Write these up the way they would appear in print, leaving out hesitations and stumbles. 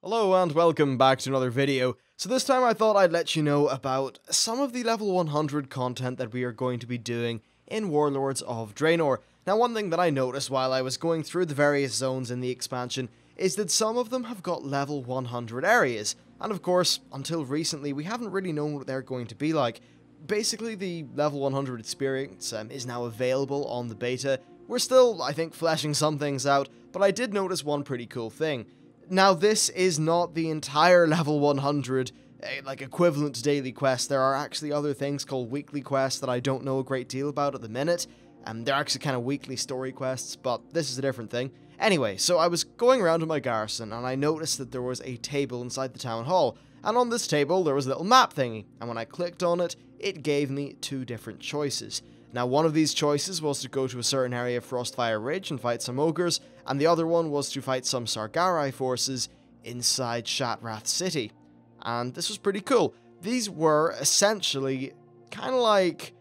Hello and welcome back to another video. So this time I thought I'd let you know about some of the level 100 content that we are going to be doing in Warlords of Draenor. Now, one thing that I noticed while I was going through the various zones in the expansion is that some of them have got level 100 areas, and of course, until recently we haven't really known what they're going to be like. Basically, the level 100 experience is now available on the beta. We're still, I think, fleshing some things out, but I did notice one pretty cool thing. Now, this is not the entire level 100, like, equivalent to daily quests. There are actually other things called weekly quests that I don't know a great deal about at the minute, and they're actually kind of weekly story quests, but this is a different thing. Anyway, so I was going around in my garrison, and I noticed that there was a table inside the town hall, and on this table there was a little map thingy, and when I clicked on it, it gave me two different choices. Now, one of these choices was to go to a certain area of Frostfire Ridge and fight some ogres, and the other one was to fight some Sargari forces inside Shatrath City. And this was pretty cool. These were essentially kind of like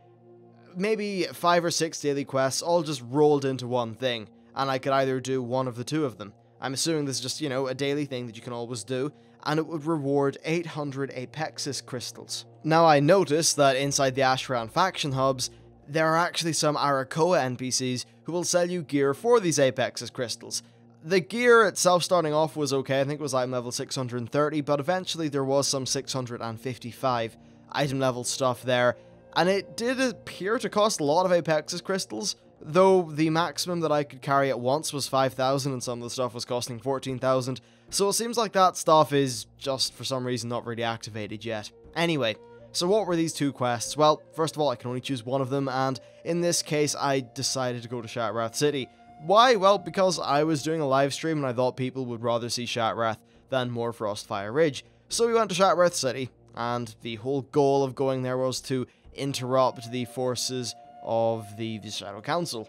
maybe 5 or 6 daily quests all just rolled into one thing, and I could either do one of the two of them. I'm assuming this is just, a daily thing that you can always do, and it would reward 800 Apexis crystals. Now, I noticed that inside the Ashran faction hubs, there are actually some Arakoa NPCs who will sell you gear for these Apexis crystals. The gear itself starting off was okay, I think it was item level 630, but eventually there was some 655 item level stuff there, and it did appear to cost a lot of Apexis crystals, though the maximum that I could carry at once was 5,000 and some of the stuff was costing 14,000, so it seems like that stuff is just for some reason not really activated yet. Anyway, so what were these two quests? Well, first of all, I can only choose one of them, and in this case, I decided to go to Shatrath City. Why? Well, because I was doing a live stream and I thought people would rather see Shatrath than more Frostfire Ridge. So we went to Shatrath City, and the whole goal of going there was to interrupt the forces of the Shadow Council.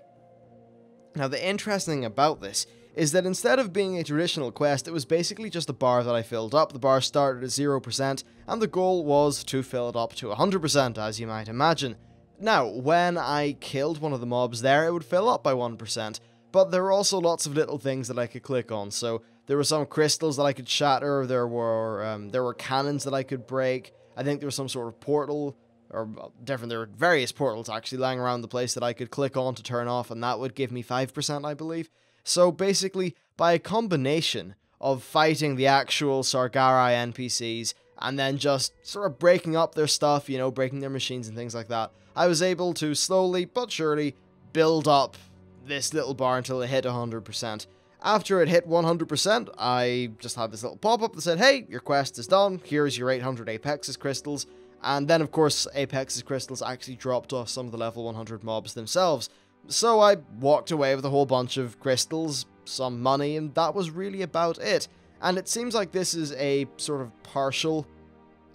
Now, the interesting thing about this is that instead of being a traditional quest, it was basically just a bar that I filled up. The bar started at 0%, and the goal was to fill it up to 100%, as you might imagine. Now, when I killed one of the mobs there, it would fill up by 1%, but there were also lots of little things that I could click on. So there were some crystals that I could shatter, there were cannons that I could break, I think there was some sort of portal, or there were various portals actually lying around the place that I could click on to turn off, and that would give me 5%, I believe. So basically, by a combination of fighting the actual Sargari NPCs and then just sort of breaking up their stuff, breaking their machines and things like that, I was able to slowly but surely build up this little bar until it hit 100%. After it hit 100%, I just had this little pop-up that said, hey, your quest is done, here's your 800 Apexis crystals, and then of course Apexis crystals actually dropped off some of the level 100 mobs themselves. So I walked away with a whole bunch of crystals, some money, and that was really about it. And it seems like this is a sort of partial,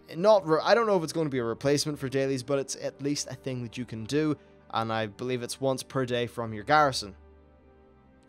I don't know if it's going to be a replacement for dailies, but it's at least a thing that you can do, and I believe it's once per day from your garrison.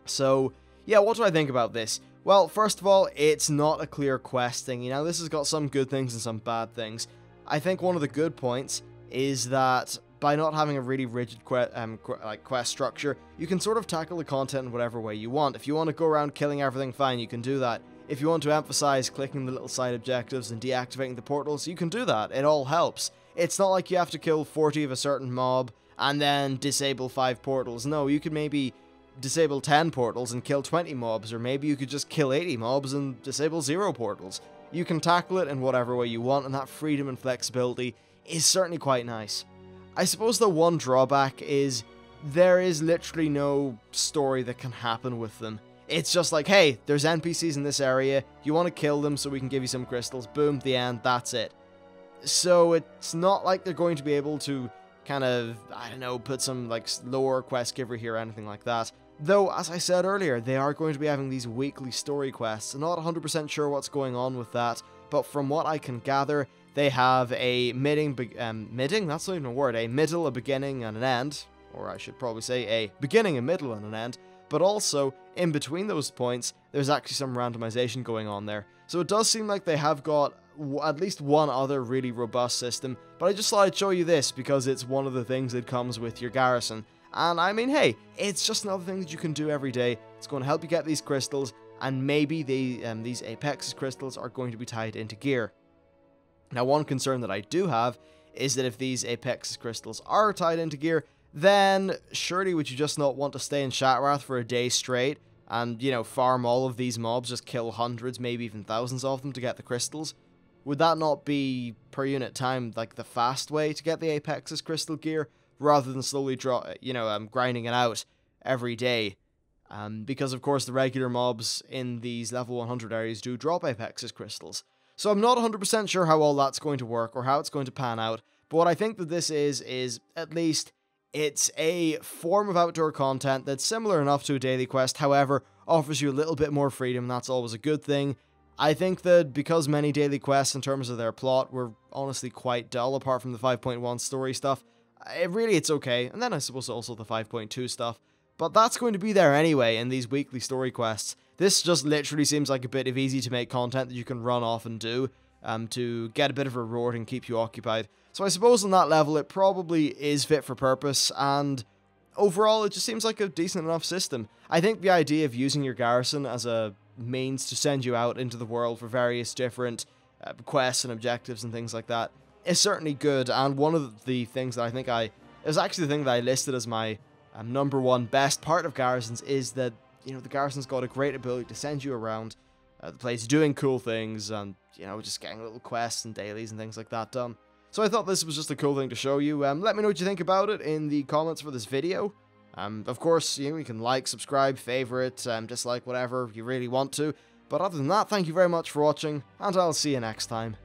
So, yeah, what do I think about this? Well, first of all, it's not a clear quest thing. This has got some good things and some bad things. I think one of the good points is that by not having a really rigid quest structure, you can sort of tackle the content in whatever way you want. If you want to go around killing everything, fine, you can do that. If you want to emphasize clicking the little side objectives and deactivating the portals, you can do that. It all helps. It's not like you have to kill 40 of a certain mob and then disable 5 portals. No, you could maybe disable 10 portals and kill 20 mobs, or maybe you could just kill 80 mobs and disable 0 portals. You can tackle it in whatever way you want, and that freedom and flexibility is certainly quite nice. I suppose the one drawback is there is literally no story that can happen with them. It's just like, hey, there's NPCs in this area, you want to kill them so we can give you some crystals, boom, the end, that's it. So it's not like they're going to be able to kind of, put some like lower quest giver here or anything like that. Though, as I said earlier, they are going to be having these weekly story quests. I'm not 100% sure what's going on with that, but from what I can gather, they have a midding, that's not even a word, a middle, a beginning, and an end. Or I should probably say a beginning, a middle, and an end. But also, in between those points, there's actually some randomization going on there. So it does seem like they have got at least one other really robust system. But I just thought I'd show you this because it's one of the things that comes with your garrison. And I mean, hey, it's just another thing that you can do every day. It's going to help you get these crystals, and maybe these Apex's crystals are going to be tied into gear. Now, one concern that I do have is that if these Apex's crystals are tied into gear, then surely would you just not want to stay in Shattrath for a day straight and, you know, farm all of these mobs, just kill hundreds, maybe even thousands of them to get the crystals? Would that not be, per unit time, like the fast way to get the Apex's crystal gear, rather than slowly grinding it out every day? Because, of course, the regular mobs in these level 100 areas do drop Apex's crystals. So I'm not 100% sure how all that's going to work, or how it's going to pan out, but what I think that this is at least, it's a form of outdoor content that's similar enough to a daily quest, however, offers you a little bit more freedom, and that's always a good thing. I think that because many daily quests, in terms of their plot, were honestly quite dull, apart from the 5.1 story stuff, it's okay, and then I suppose also the 5.2 stuff, but that's going to be there anyway in these weekly story quests. This just literally seems like a bit of easy-to-make content that you can run off and do, to get a bit of a reward and keep you occupied. So I suppose on that level, it probably is fit for purpose, and overall, it just seems like a decent enough system. I think the idea of using your garrison as a means to send you out into the world for various different quests and objectives and things like that is certainly good, and one of the things that I think it was actually the thing that I listed as my number one best part of garrisons is that, you know, the garrison's got a great ability to send you around the place doing cool things and, you know, just getting little quests and dailies and things like that done. So I thought this was just a cool thing to show you. Let me know what you think about it in the comments for this video. Of course, you know, you can like, subscribe, favorite, dislike, whatever you really want to. But other than that, thank you very much for watching, and I'll see you next time.